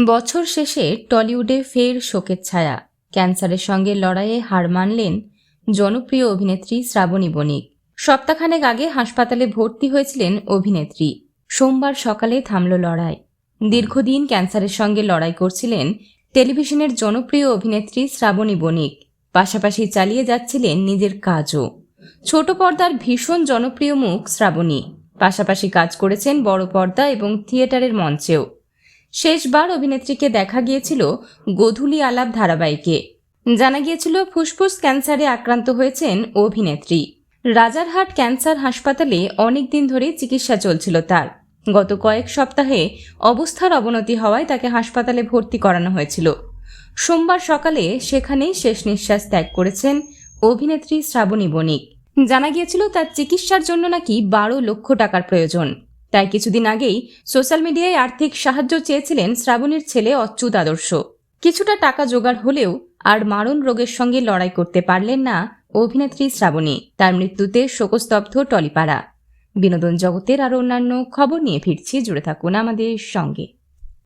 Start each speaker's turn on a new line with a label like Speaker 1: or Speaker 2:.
Speaker 1: বছর শেষে টলিউডে ফের শোকের ছায়া। ক্যান্সারের সঙ্গে লড়াইয়ে হার মানলেন জনপ্রিয় অভিনেত্রী শ্রাবণী বণিক। সপ্তাহখানেক আগে হাসপাতালে ভর্তি হয়েছিলেন অভিনেত্রী। সোমবার সকালে থামল লড়াই। দীর্ঘদিন ক্যান্সারের সঙ্গে লড়াই করছিলেন টেলিভিশনের জনপ্রিয় অভিনেত্রী শ্রাবণী বণিক। পাশাপাশি চালিয়ে যাচ্ছিলেন নিজের কাজও। ছোট পর্দার ভীষণ জনপ্রিয় মুখ শ্রাবণী, পাশাপাশি কাজ করেছেন বড় পর্দা এবং থিয়েটারের মঞ্চেও। শেষবার অভিনেত্রীকে দেখা গিয়েছিল গোধূলি আলাপ ধারাবাহিকে। জানা গিয়েছিল ফুসফুস ক্যান্সারে আক্রান্ত হয়েছেন অভিনেত্রী। রাজারহাট ক্যান্সার হাসপাতালে অনেকদিন ধরে চিকিৎসা চলছিল তার। গত কয়েক সপ্তাহে অবস্থার অবনতি হওয়ায় তাকে হাসপাতালে ভর্তি করানো হয়েছিল। সোমবার সকালে সেখানেই শেষ নিঃশ্বাস ত্যাগ করেছেন অভিনেত্রী শ্রাবণী বণিক। জানা গিয়েছিল তার চিকিৎসার জন্য নাকি 12 লক্ষ টাকার প্রয়োজন। তাই কিছুদিন আগেই সোশ্যাল মিডিয়ায় আর্থিক সাহায্য চেয়েছিলেন শ্রাবণীর ছেলে অচ্যুত আদর্শ। কিছুটা টাকা জোগাড় হলেও আর মারণ রোগের সঙ্গে লড়াই করতে পারলেন না অভিনেত্রী শ্রাবণী। তার মৃত্যুতে শোকস্তব্ধ টলিপাড়া। বিনোদন জগতের আরও অন্যান্য খবর নিয়ে ফিরছি, জুড়ে থাকুন আমাদের সঙ্গে।